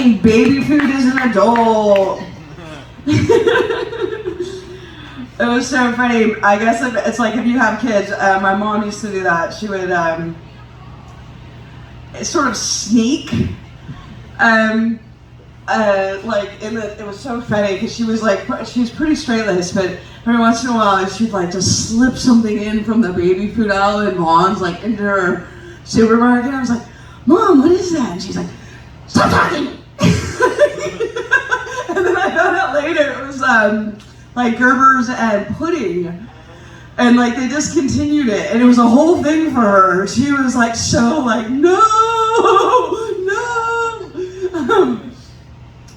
eating baby food as an adult. It was so funny. I guess it's like if you have kids, my mom used to do that. She would sort of sneak. It was so funny because she was pretty straight-laced, but every once in a while she'd like just slip something in from the baby food aisle in Vaughn's, like into her supermarket. And I was like, Mom, what is that? And she's like, stop talking! And then I found out later it was like Gerber's and pudding. And like they discontinued it, and it was a whole thing for her. She was like so like, no.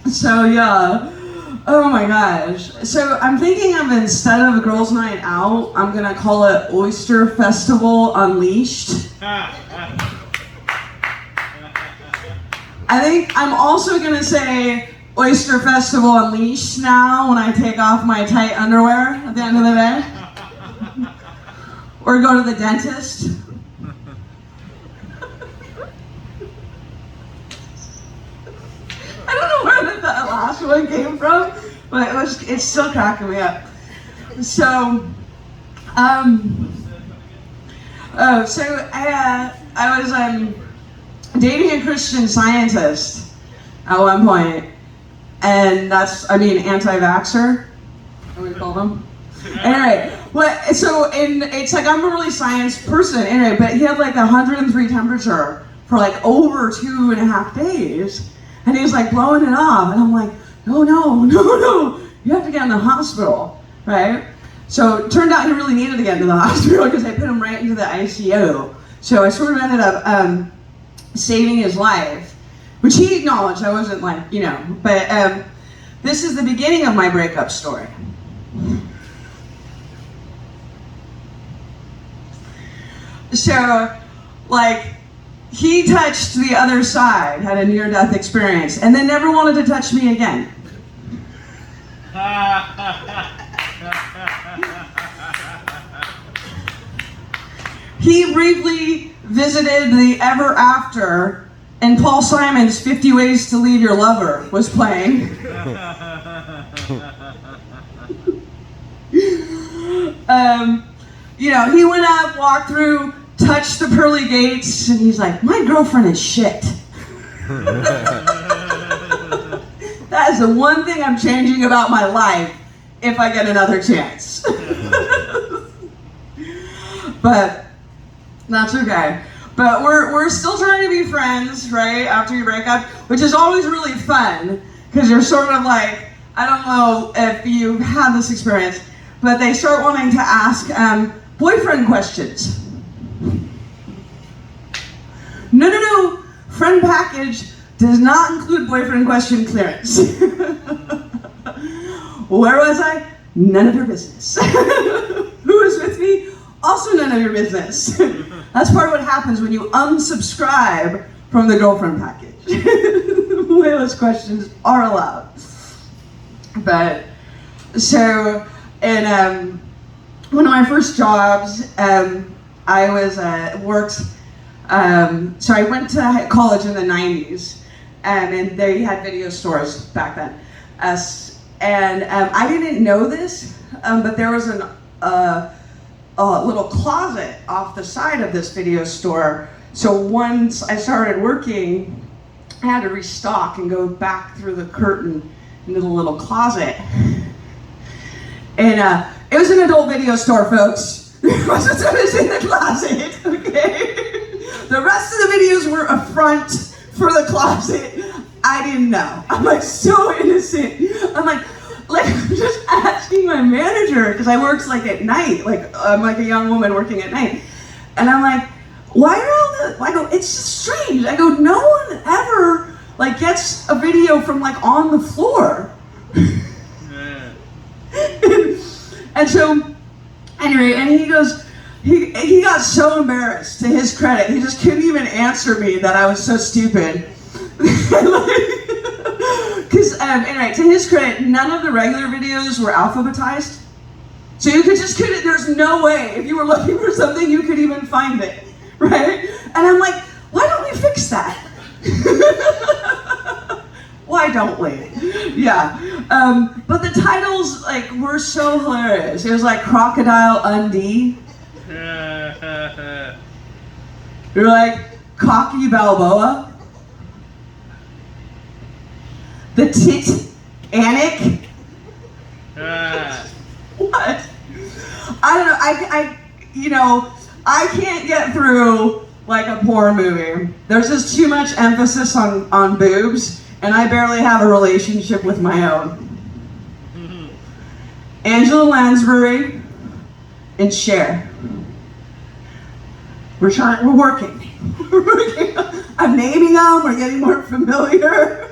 So yeah, oh my gosh. So I'm thinking of, instead of a girls' night out, I'm gonna call it Oyster Festival Unleashed. I think I'm also gonna say Oyster Festival Unleashed now when I take off my tight underwear at the end of the day. Or go to the dentist. I don't know where that last one came from, but it's still cracking me up. So, I was dating a Christian Scientist at one point, and anti-vaxxer, what do we call them? Anyway, it's like I'm a really science person anyway, but he had like 103 temperature for like over 2.5 days. And he was like blowing it off, and I'm like, no, you have to get in the hospital, right? So it turned out he really needed to get into the hospital because I put him right into the ICU. So I sort of ended up saving his life, which he acknowledged. I wasn't like, but this is the beginning of my breakup story. So, like, he touched the other side, had a near-death experience, and then never wanted to touch me again. He briefly visited the Ever After, and Paul Simon's 50 Ways to Leave Your Lover was playing. He went up, walked through, touched the pearly gates, and he's like, my girlfriend is shit. That is the one thing I'm changing about my life if I get another chance. But that's okay. But we're still trying to be friends, right, after you break up, which is always really fun, because you're sort of like, I don't know if you've had this experience, but they start wanting to ask boyfriend questions. No. Friend package does not include boyfriend question clearance. Where was I? None of your business. Who was with me? Also none of your business. That's part of what happens when you unsubscribe from the girlfriend package. Those questions are allowed. But, so, in one of my first jobs, I was worked. So I went to college in the 90s, and they had video stores back then. I didn't know this, but there was a little closet off the side of this video store. So once I started working, I had to restock and go back through the curtain into the little closet. And it was an adult video store, folks. It wasn't what was in the closet, okay? The rest of the videos were a front for the closet. I didn't know. I'm like so innocent. I'm like just asking my manager, because I worked like at night, like I'm like a young woman working at night. And I'm like, why are all the, I go, it's strange. I go, no one ever like gets a video from like on the floor. And so, anyway, and he goes, he got so embarrassed, to his credit. He just couldn't even answer me that I was so stupid. Because, anyway, to his credit, none of the regular videos were alphabetized. So you couldn't, there's no way, if you were looking for something, you could even find it, right? And I'm like, why don't we fix that? don't leave. Yeah. But the titles like were so hilarious. It was like Crocodile Undie. You're like Cocky Balboa. The Titanic. What? I don't know. I can't get through like a porn movie. There's just too much emphasis on boobs, and I barely have a relationship with my own. Angela Lansbury and Cher. We're working. We're working. I'm naming them. We're getting more familiar.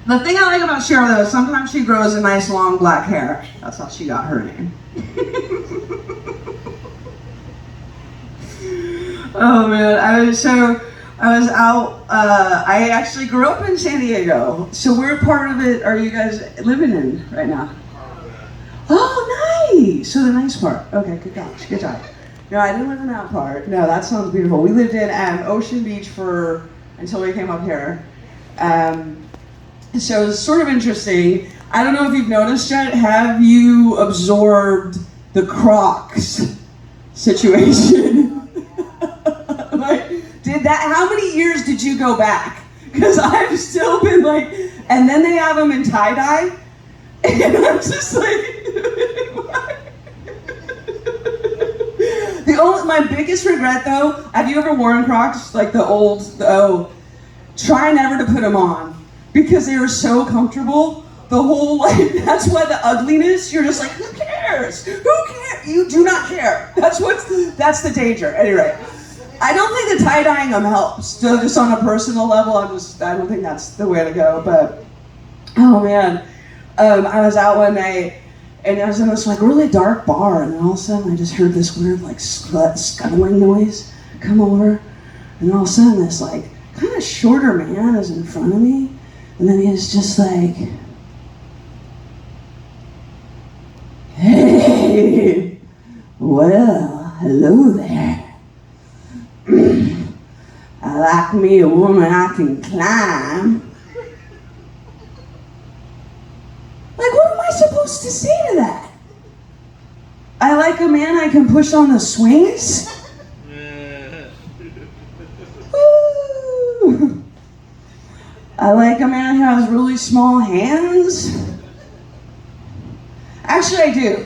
The thing I like about Cher, though, is sometimes she grows a nice long black hair. That's how she got her name. Oh man, I was out. I actually grew up in San Diego, so we're part of it. Are you guys living in right now? Oh, nice. So the nice part. Okay, good gosh, good job. No, I didn't live in that part. No, that sounds beautiful. We lived in Ocean Beach until we came up here. So it's sort of interesting. I don't know if you've noticed yet. Have you absorbed the Crocs situation? Like, how many years did you go back? Because I've still been like, and then they have them in tie-dye, and I'm just like, my biggest regret though, have you ever worn Crocs? Like try never to put them on. Because they were so comfortable, that's why the ugliness, you're just like, who cares? Who cares? You do not care. That's the danger. Anyway, I don't think the tie-dyeing them helps. So just on a personal level, I don't think that's the way to go, but, oh man. I was out one night, and I was in this like really dark bar, and then all of a sudden I just heard this weird like scuttling noise come over, and all of a sudden this like kind of shorter man is in front of me. And then he was just like, hey, well, hello there. I like me a woman I can climb. Like, what am I supposed to say to that? I like a man I can push on the swings? Woo! I like a man who has really small hands. Actually, I do.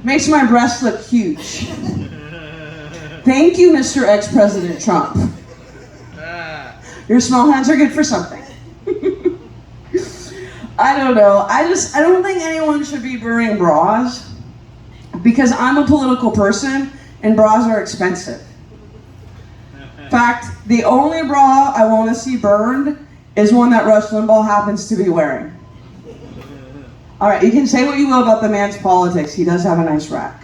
Makes my breasts look huge. Thank you, Mr. Ex-President Trump. Your small hands are good for something. I don't know. I don't think anyone should be wearing bras because I'm a political person and bras are expensive. In fact, the only bra I want to see burned is one that Rush Limbaugh happens to be wearing. All right, you can say what you will about the man's politics. He does have a nice rack.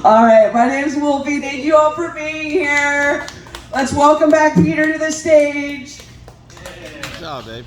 All right, my name's Wolffy. Thank you all for being here. Let's welcome back Peter to the stage. Good job, babe.